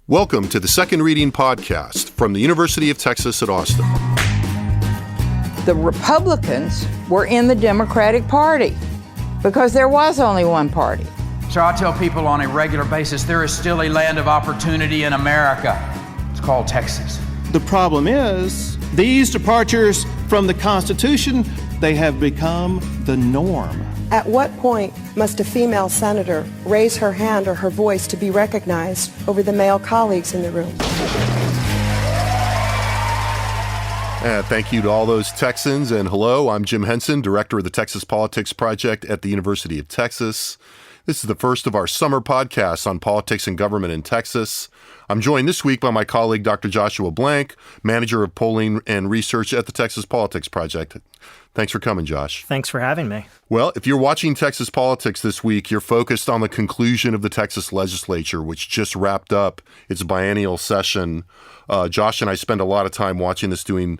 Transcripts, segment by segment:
Welcome to the Second Reading Podcast from the University of Texas at Austin. The Republicans were in the Democratic Party because there was only one party. So I tell people on a regular basis, there is still a land of opportunity in America. It's called Texas. The problem is, these departures from the Constitution, they have become the norm. At what point must a female senator raise her hand or her voice to be recognized over the male colleagues in the room? Thank you to all those Texans. And hello, I'm Jim Henson, director of the Texas Politics Project at the University of Texas. This is the first of our summer podcasts on politics and government in Texas. I'm joined this week by my colleague, Dr. Joshua Blank, manager of polling and research at the Texas Politics Project. Thanks for coming, Josh. Thanks for having me. Well, if you're watching Texas politics this week, you're focused on the conclusion of the Texas legislature, which just wrapped up its biennial session. Josh and I spend a lot of time watching this, doing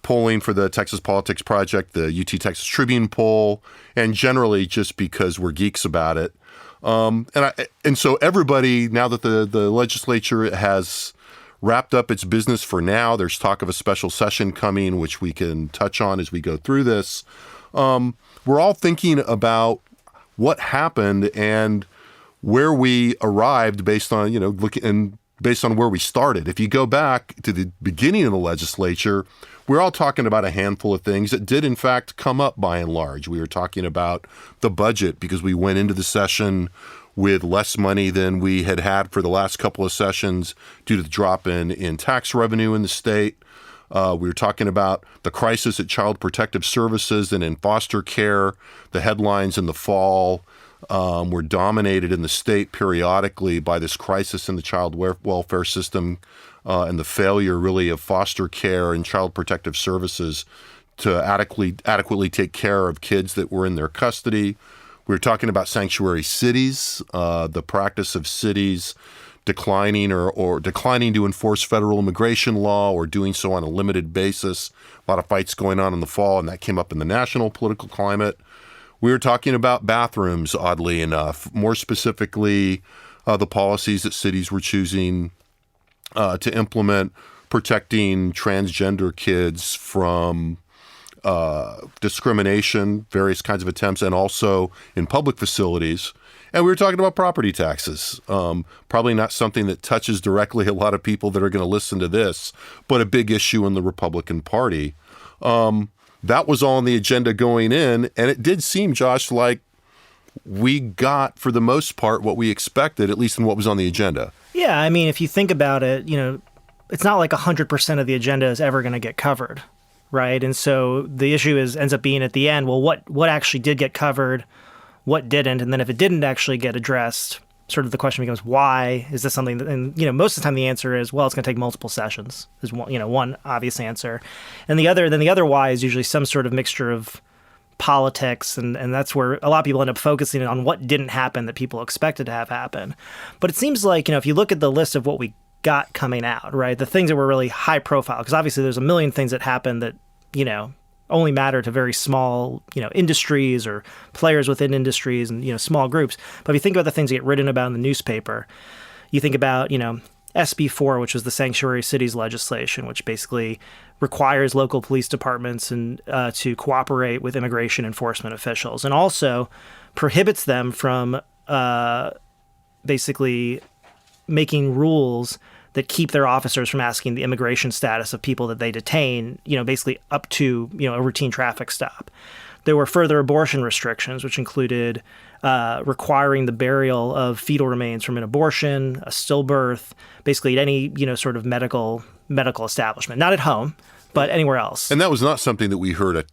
polling for the Texas Politics Project, the UT Texas Tribune poll, and generally just because we're geeks about it. And so everybody, now that the legislature has wrapped up its business for now, there's talk of a special session coming, which we can touch on as we go through this. We're all thinking about what happened and where we arrived based on, based on where we started. If you go back to the beginning of the legislature, we're all talking about a handful of things that did, in fact, come up by and large. We were talking about the budget because we went into the session with less money than we had had for the last couple of sessions due to the drop in tax revenue in the state. We were talking about the crisis at Child Protective Services and in foster care. The headlines in the fall were dominated in the state periodically by this crisis in the child welfare system and the failure, really, of foster care and Child Protective Services to adequately take care of kids that were in their custody. We were talking about sanctuary cities, the practice of cities declining or declining to enforce federal immigration law or doing so on a limited basis. A lot of fights going on in the fall, and that came up in the national political climate. We were talking about bathrooms, oddly enough, more specifically the policies that cities were choosing to implement, protecting transgender kids from discrimination, various kinds of attempts, and also in public facilities. And we were talking about property taxes. Probably not something that touches directly a lot of people that are going to listen to this, but a big issue in the Republican Party. That was all on the agenda going in, and it did seem, Josh, like we got, for the most part, what we expected, at least in what was on the agenda. Yeah, I mean, if you think about it, it's not like 100% of the agenda is ever going to get covered, right? And so the issue ends up being at the end, well, what actually did get covered, what didn't, and then if it didn't actually get addressed, sort of the question becomes, why is this something that, and most of the time the answer is, well, it's going to take multiple sessions, is one obvious answer. And the other why is usually some sort of mixture of politics, and that's where a lot of people end up focusing on what didn't happen that people expected to have happen. But it seems like, if you look at the list of what we got coming out, right, the things that were really high profile, because obviously there's a million things that happened that, only matter to very small, industries or players within industries and, small groups. But if you think about the things that get written about in the newspaper, you think about, SB 4, which was the sanctuary cities legislation, which basically requires local police departments and to cooperate with immigration enforcement officials, and also prohibits them from basically making rules that keep their officers from asking the immigration status of people that they detain, basically up to, a routine traffic stop. There were further abortion restrictions, which included requiring the burial of fetal remains from an abortion, a stillbirth, basically at any, sort of medical establishment, not at home, but anywhere else. And that was not something that we heard.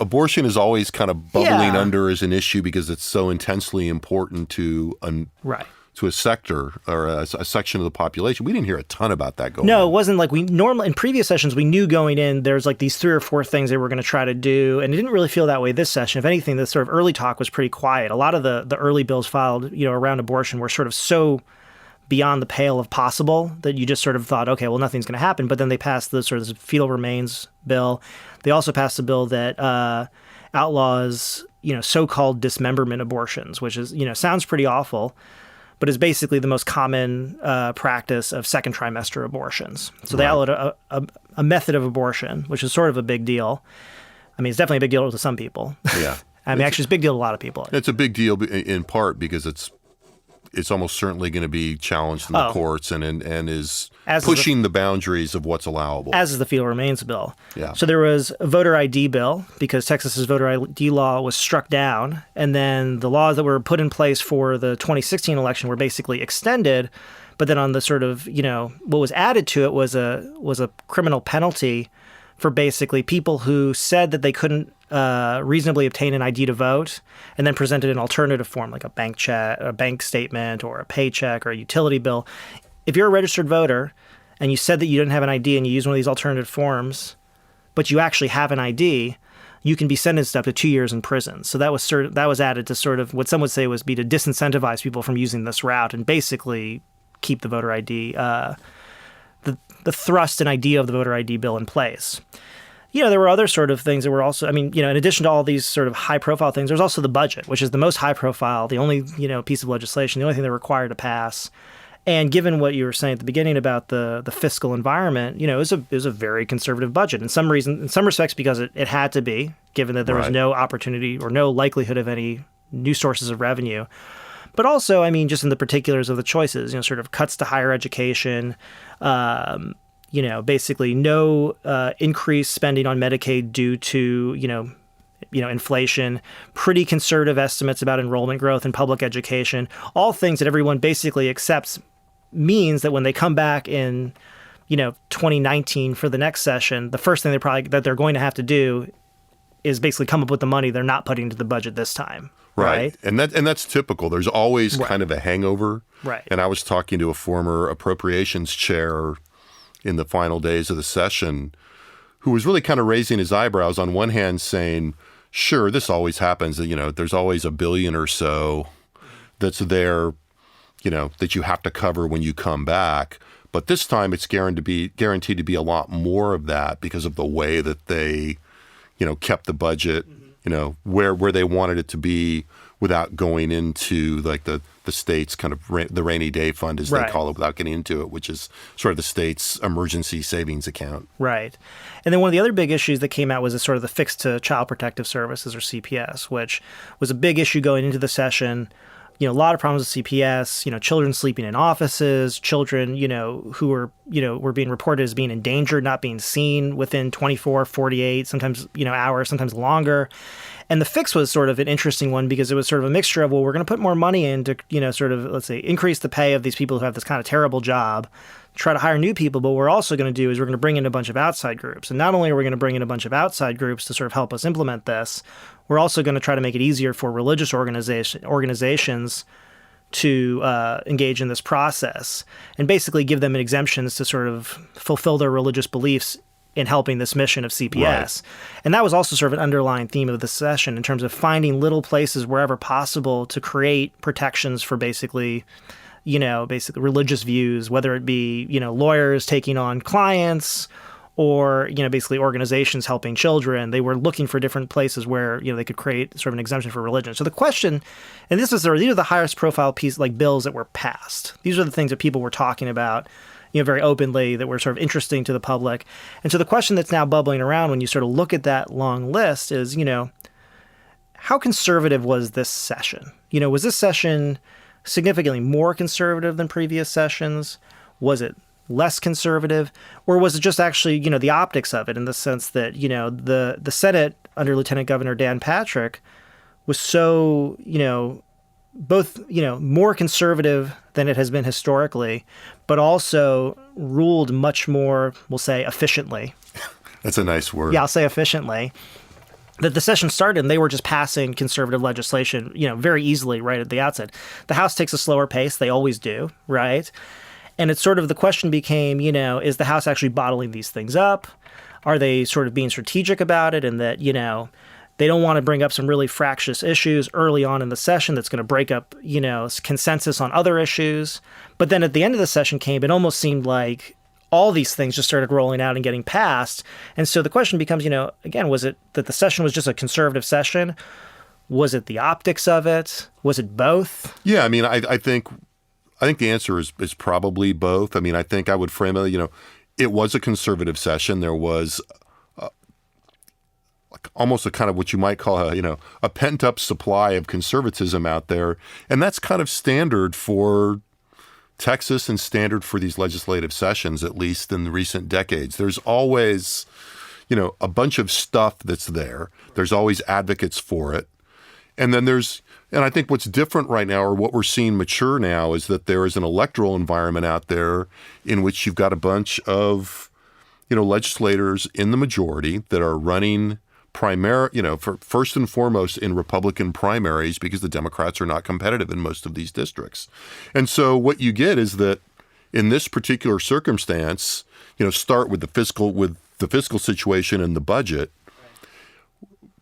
Abortion is always kind of bubbling under as an issue because it's so intensely important to right. to a sector or a section of the population. We didn't hear a ton about that going on. No, it wasn't like we normally, in previous sessions, we knew going in, there's like these 3 or 4 things they were going to try to do. And it didn't really feel that way this session. If anything, the sort of early talk was pretty quiet. A lot of the early bills filed, around abortion were sort of so beyond the pale of possible that you just sort of thought, okay, well, nothing's going to happen. But then they passed the sort of fetal remains bill. They also passed a bill that outlaws, so-called dismemberment abortions, which is, sounds pretty awful. but is basically the most common practice of second trimester abortions. So they outlawed a method of abortion, which is sort of a big deal. I mean, it's definitely a big deal to some people. Yeah. I mean, actually, it's a big deal to a lot of people. It's a big deal in part because it's almost certainly going to be challenged in the courts and is pushing the boundaries of what's allowable. As is the Fetal Remains Bill. Yeah. So there was a voter ID bill because Texas's voter ID law was struck down, and then the laws that were put in place for the 2016 election were basically extended. But then on the sort of, what was added to it was a criminal penalty for basically people who said that they couldn't reasonably obtain an ID to vote and then presented an alternative form like a bank check, a bank statement, or a paycheck or a utility bill. If you're a registered voter and you said that you didn't have an ID and you used one of these alternative forms, but you actually have an ID, you can be sentenced up to 2 years in prison. So that was added to sort of what some would say was be to disincentivize people from using this route and basically keep the voter ID, the thrust and idea of the voter ID bill in place. There were other sort of things that were also, in addition to all these sort of high-profile things, there's also the budget, which is the most high-profile, the only, piece of legislation, the only thing they're required to pass. And given what you were saying at the beginning about the fiscal environment, it was a very conservative budget. In some respects, because it had to be, given that there was no opportunity or no likelihood of any new sources of revenue. But also, just in the particulars of the choices, sort of cuts to higher education, basically no increased spending on Medicaid due to, inflation, pretty conservative estimates about enrollment growth in public education, all things that everyone basically accepts means that when they come back in, 2019 for the next session, the first thing that they're going to have to do is basically come up with the money they're not putting into the budget this time. Right. And that's typical. There's always kind of a hangover. Right. And I was talking to a former appropriations chair in the final days of the session who was really kind of raising his eyebrows on one hand saying, sure, this always happens. There's always $1 billion or so that's there, that you have to cover when you come back. But this time it's guaranteed to be a lot more of that because of the way that they, kept the budget, where they wanted it to be without going into like the state's kind of the rainy day fund, as they call it, without getting into it, which is sort of the state's emergency savings account. Right. And then one of the other big issues that came out was sort of the fix to Child Protective Services, or CPS, which was a big issue going into the session. A lot of problems with CPS, children sleeping in offices, children, who were being reported as being endangered, not being seen within 24, 48, sometimes, hours, sometimes longer. And the fix was sort of an interesting one because it was sort of a mixture of, well, we're going to put more money in to, sort of, let's say, increase the pay of these people who have this kind of terrible job, try to hire new people. But what we're also going to do is we're going to bring in a bunch of outside groups. And not only are we going to bring in a bunch of outside groups to sort of help us implement this, we're also going to try to make it easier for religious organizations to engage in this process and basically give them exemptions to sort of fulfill their religious beliefs in helping this mission of CPS. Right. And that was also sort of an underlying theme of the session in terms of finding little places wherever possible to create protections for basically religious views, whether it be, lawyers taking on clients or, basically organizations helping children. They were looking for different places where, they could create sort of an exemption for religion. So the question, and these are the highest profile bills that were passed. These are the things that people were talking about, very openly, that were sort of interesting to the public. And so the question that's now bubbling around when you sort of look at that long list is, how conservative was this session? Was this session significantly more conservative than previous sessions? Was it less conservative? Or was it just actually, the optics of it in the sense that, the Senate under Lieutenant Governor Dan Patrick was so, both, more conservative than it has been historically, but also ruled much more, we'll say, efficiently. That's a nice word. Yeah, I'll say efficiently. That the session started and they were just passing conservative legislation, very easily right at the outset. The House takes a slower pace. They always do, right? And it's sort of the question became, is the House actually bottling these things up? Are they sort of being strategic about it and that, they don't want to bring up some really fractious issues early on in the session that's going to break up, consensus on other issues. But then at the end of the session it almost seemed like all these things just started rolling out and getting passed. And so the question becomes, again, was it that the session was just a conservative session? Was it the optics of it? Was it both? Yeah, I think I think the answer is probably both. I mean, I think I would frame it, it was a conservative session. There was almost a kind of what you might call a pent-up supply of conservatism out there. And that's kind of standard for Texas and standard for these legislative sessions, at least in the recent decades. There's always, a bunch of stuff that's there. There's always advocates for it. And then and I think what's different right now, or what we're seeing mature now, is that there is an electoral environment out there in which you've got a bunch of, legislators in the majority that are running for first and foremost in Republican primaries because the Democrats are not competitive in most of these districts. And so what you get is that in this particular circumstance, start with the fiscal situation and the budget,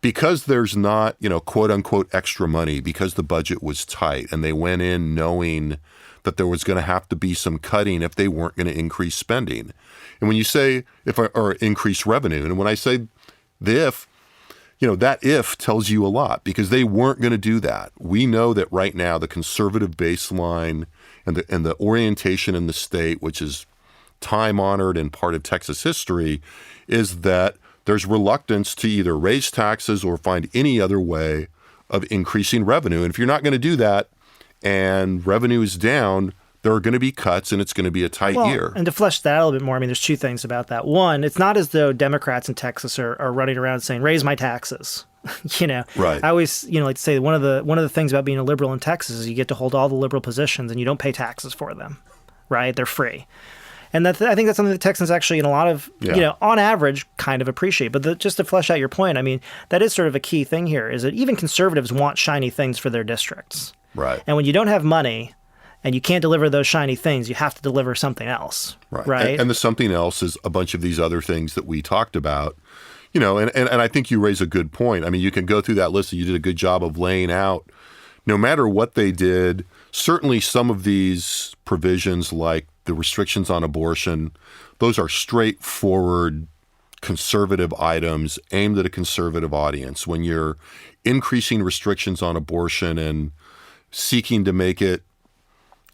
because there's not, quote unquote extra money, because the budget was tight and they went in knowing that there was going to have to be some cutting if they weren't going to increase spending. And when you say or increase revenue, and when I say the if, that if tells you a lot because they weren't going to do that. We know that right now the conservative baseline and the orientation in the state, which is time-honored and part of Texas history, is that there's reluctance to either raise taxes or find any other way of increasing revenue. And if you're not going to do that and revenue is down, there are going to be cuts and it's going to be a tight year. And to flesh that a little bit more, I mean, there's two things about that. One, it's not as though Democrats in Texas are running around saying, raise my taxes. Right. I always, like to say one of the things about being a liberal in Texas is you get to hold all the liberal positions and you don't pay taxes for them, right? They're free. And I think that's something that Texans actually, in a lot of, on average, kind of appreciate. But just to flesh out your point, I mean, that is sort of a key thing here, is that even conservatives want shiny things for their districts. Right. And when you don't have money and you can't deliver those shiny things, you have to deliver something else. Right. And the something else is a bunch of these other things that we talked about. And I think you raise a good point. I mean, you can go through that list. You did a good job of laying out, no matter what they did, certainly some of these provisions like the restrictions on abortion, those are straightforward conservative items aimed at a conservative audience. When you're increasing restrictions on abortion and seeking to make it,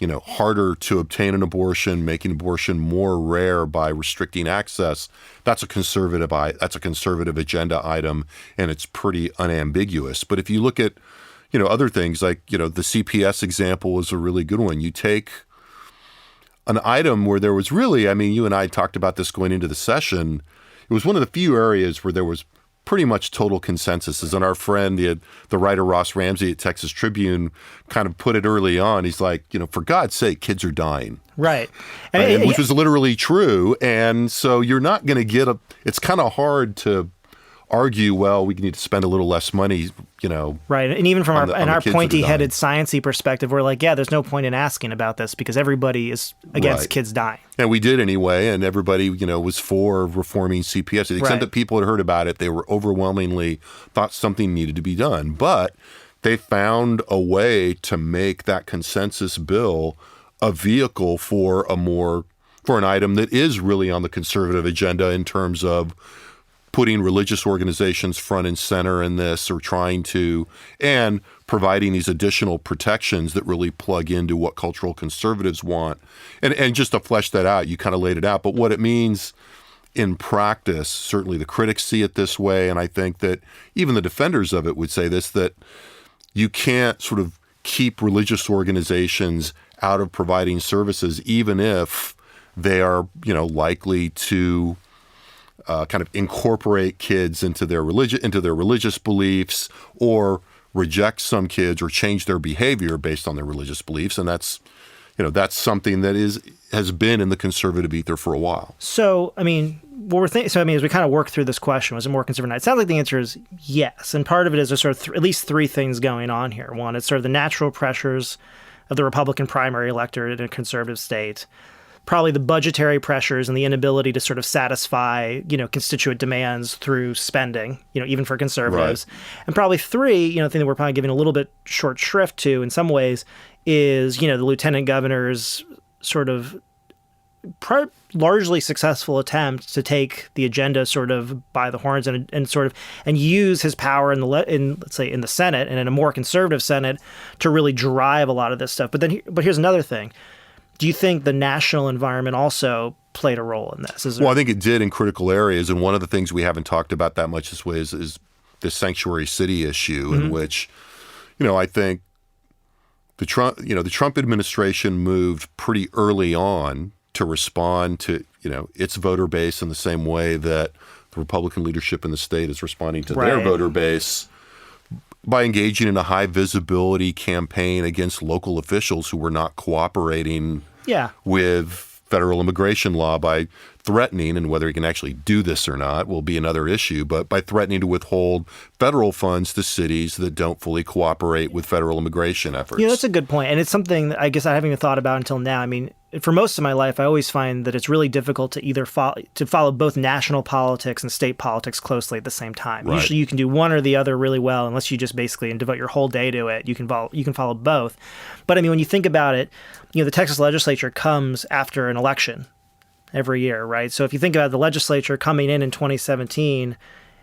harder to obtain an abortion, making abortion more rare by restricting access, that's a conservative agenda item, and it's pretty unambiguous. But if you look at, other things like, the CPS example is a really good one. You take an item where there was really, I mean, you and I talked about this going into the session. It was one of the few areas where there was pretty much total consensus. And our friend, the writer Ross Ramsey at Texas Tribune, kind of put it early on. He's like, for God's sake, kids are dying. Right. Which was literally true. And so you're not going to get it's kind of hard to argue, well, we need to spend a little less money, Right. And even from our pointy-headed sciencey perspective, we're like, yeah, there's no point in asking about this because everybody is against kids dying. And we did anyway, and everybody, was for reforming CPS. To the extent that people had heard about it, they were overwhelmingly thought something needed to be done. But they found a way to make that consensus bill a vehicle for an item that is really on the conservative agenda in terms of putting religious organizations front and center in this, or and providing these additional protections that really plug into what cultural conservatives want. And just to flesh that out, you kind of laid it out. But what it means in practice, certainly the critics see it this way, and I think that even the defenders of it would say this, that you can't sort of keep religious organizations out of providing services, even if they are, likely to kind of incorporate kids into their religious beliefs, or reject some kids or change their behavior based on their religious beliefs. And that's something that has been in the conservative ether for a while. So, I mean, as we kind of work through this question, was it more conservative? It sounds like the answer is yes. And part of it is there's sort of at least three things going on here. One, it's sort of the natural pressures of the Republican primary electorate in a conservative state. Probably the budgetary pressures and the inability to sort of satisfy, constituent demands through spending, even for conservatives. Right. And probably three, the thing that we're probably giving a little bit short shrift to in some ways is, the lieutenant governor's sort of largely successful attempt to take the agenda sort of by the horns and use his power in let's say in the Senate and in a more conservative Senate to really drive a lot of this stuff. But here's another thing. Do you think the national environment also played a role in this? Well, I think it did in critical areas. And one of the things we haven't talked about that much this way is the sanctuary city issue, in which, I think the Trump administration moved pretty early on to respond to, its voter base in the same way that the Republican leadership in the state is responding to their voter base by engaging in a high visibility campaign against local officials who were not cooperating with federal immigration law by threatening, and whether he can actually do this or not will be another issue, but by threatening to withhold federal funds to cities that don't fully cooperate with federal immigration efforts. That's a good point. And it's something that I guess I haven't even thought about until now. I mean, for most of my life, I always find that it's really difficult to either follow both national politics and state politics closely at the same time. Right. Usually you can do one or the other really well, unless you just basically devote your whole day to it. You can follow both. But I mean, when you think about it, the Texas legislature comes after an election every year, right? So if you think about the legislature coming in 2017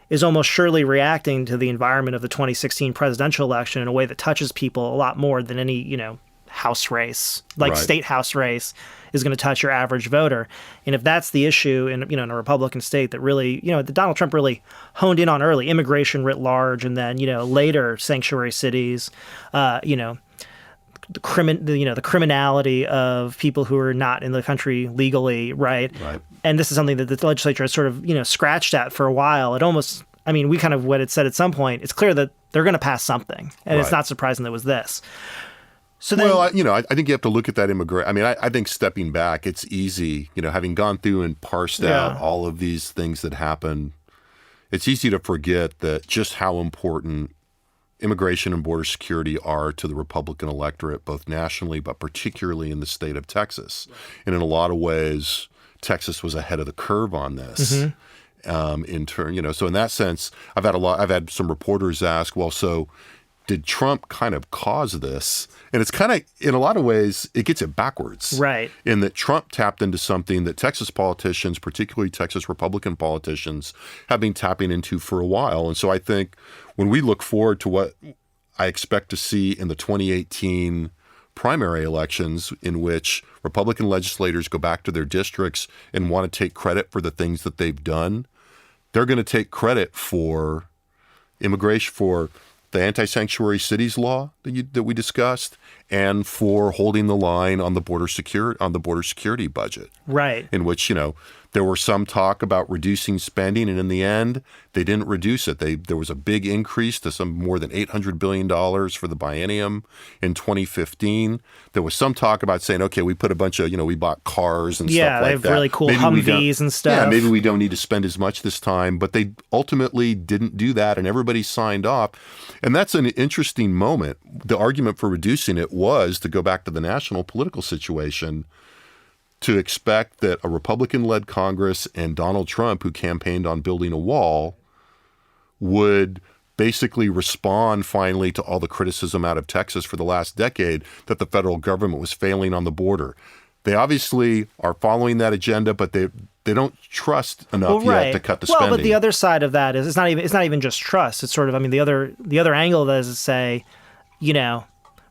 is almost surely reacting to the environment of the 2016 presidential election in a way that touches people a lot more than any, House race, state House race, is going to touch your average voter. And if that's the issue in a Republican state that really, that Donald Trump really honed in on early, immigration writ large, and then, later sanctuary cities, the criminality of people who are not in the country legally, right? And this is something that the legislature has sort of, scratched at for a while. It almost, we kind of what it said at some point, it's clear that they're going to pass something. And it's not surprising that it was this. So then, well, I think you have to look at that I think stepping back, it's easy, having gone through and parsed out all of these things that happen, it's easy to forget that just how important immigration and border security are to the Republican electorate, both nationally, but particularly in the state of Texas. And in a lot of ways, Texas was ahead of the curve on this. In turn, so in that sense, I've had some reporters ask, well, so did Trump kind of cause this? And it's kind of, in a lot of ways, it gets it backwards. Right. In that Trump tapped into something that Texas politicians, particularly Texas Republican politicians, have been tapping into for a while. And so I think when we look forward to what I expect to see in the 2018 primary elections, in which Republican legislators go back to their districts and want to take credit for the things that they've done, they're going to take credit for immigration, for the anti-sanctuary cities law that we discussed, and for holding the line on the border security budget. Right. In which, there were some talk about reducing spending, and in the end, they didn't reduce it. There was a big increase to some more than $800 billion for the biennium in 2015. There was some talk about saying, okay, we put a bunch of, we bought cars and stuff like that. Yeah, they have really cool Humvees and stuff. Yeah, maybe we don't need to spend as much this time, but they ultimately didn't do that, and everybody signed off. And that's an interesting moment. The argument for reducing it was, to go back to the national political situation, to expect that a Republican-led Congress and Donald Trump, who campaigned on building a wall, would basically respond finally to all the criticism out of Texas for the last decade that the federal government was failing on the border. They obviously are following that agenda, but they don't trust enough yet to cut the spending. Well, but the other side of that is it's not even just trust. It's sort of, the other angle of that is to say,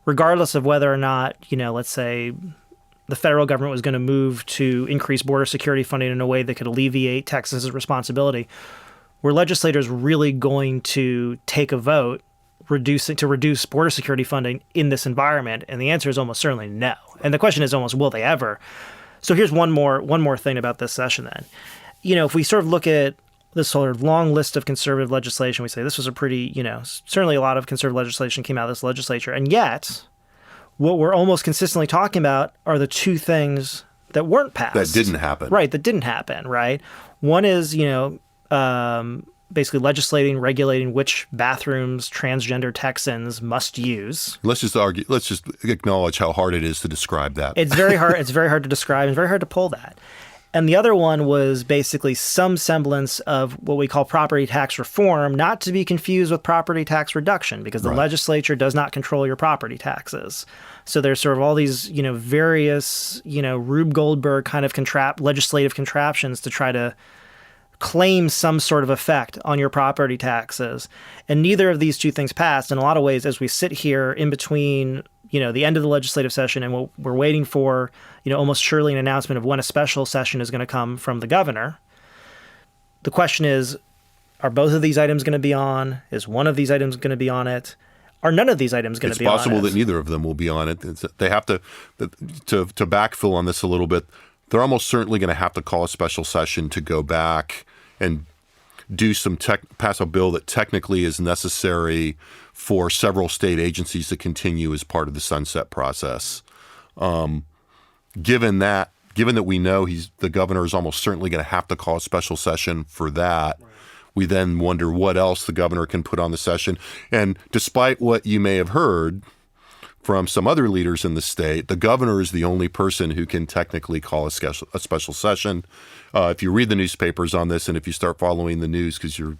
regardless of whether or not, let's say the federal government was going to move to increase border security funding in a way that could alleviate Texas's responsibility, were legislators really going to take a vote to reduce border security funding in this environment? And the answer is almost certainly no. And the question is almost, will they ever? So here's one more thing about this session then. If we sort of look at this sort of long list of conservative legislation, we say this was a pretty, certainly a lot of conservative legislation came out of this legislature. And yet, what we're almost consistently talking about are the two things that weren't passed. That didn't happen. Right, that didn't happen, right? One is, basically regulating which bathrooms transgender Texans must use. Let's just acknowledge how hard it is to describe that. It's very hard. It's very hard to describe and very hard to pull that. And the other one was basically some semblance of what we call property tax reform, not to be confused with property tax reduction, because the legislature does not control your property taxes. So there's sort of all these, various, Rube Goldberg kind of legislative contraptions to try to claim some sort of effect on your property taxes. And neither of these two things passed. In a lot of ways, as we sit here in between the end of the legislative session, and we're waiting for, almost surely an announcement of when a special session is going to come from the governor. The question is, are both of these items going to be on? Is one of these items going to be on it? Are none of these items going to be on it? It's possible that neither of them will be on it. They have to backfill on this a little bit. They're almost certainly going to have to call a special session to go back and do pass a bill that technically is necessary for several state agencies to continue as part of the sunset process. Given that we know the governor is almost certainly going to have to call a special session for that, we then wonder what else the governor can put on the session. And despite what you may have heard from some other leaders in the state, the governor is the only person who can technically call a special session. If you read the newspapers on this, and if you start following the news because you're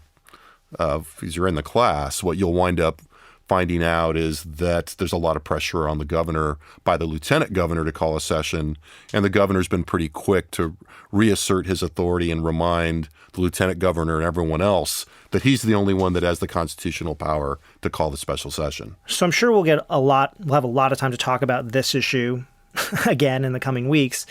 in the class, what you'll wind up finding out is that there's a lot of pressure on the governor by the lieutenant governor to call a session, and the governor's been pretty quick to reassert his authority and remind the lieutenant governor and everyone else that he's the only one that has the constitutional power to call the special session. So I'm sure we'll have a lot of time to talk about this issue again in the coming weeks.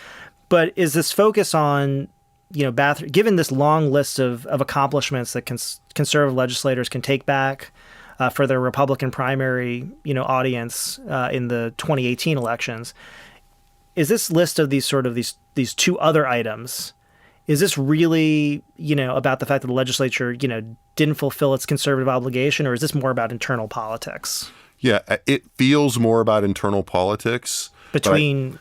But is this focus on, given this long list of accomplishments that conservative legislators can take back for their Republican primary, audience in the 2018 elections, is this list of these two other items, is this really, about the fact that the legislature, didn't fulfill its conservative obligation, or is this more about internal politics? Yeah, it feels more about internal politics between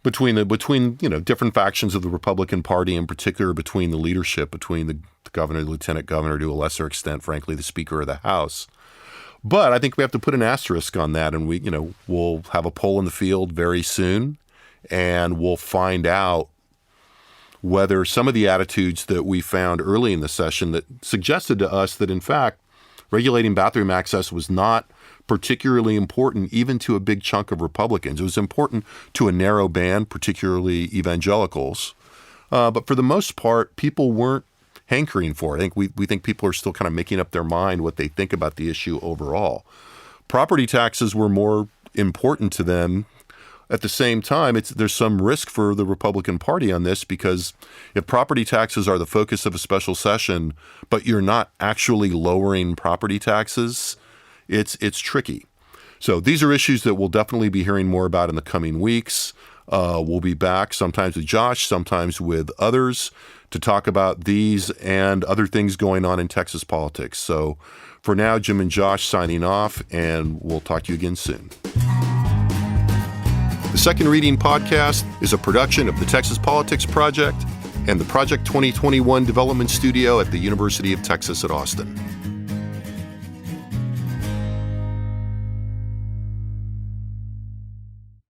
different factions of the Republican Party, in particular between the leadership, between the governor, the lieutenant governor, to a lesser extent, frankly, the Speaker of the House. But I think we have to put an asterisk on that, and we'll have a poll in the field very soon, and we'll find out whether some of the attitudes that we found early in the session that suggested to us that, in fact, regulating bathroom access was not particularly important even to a big chunk of Republicans. It was important to a narrow band, particularly evangelicals. But for the most part, people weren't hankering for it. I think we think people are still kind of making up their mind what they think about the issue overall. Property taxes were more important to them. At the same time, there's some risk for the Republican Party on this, because if property taxes are the focus of a special session, but you're not actually lowering property taxes, it's tricky. So these are issues that we'll definitely be hearing more about in the coming weeks. We'll be back sometimes with Josh, sometimes with others, to talk about these and other things going on in Texas politics. So for now, Jim and Josh signing off, and we'll talk to you again soon. The Second Reading Podcast is a production of the Texas Politics Project and the Project 2021 Development Studio at the University of Texas at Austin.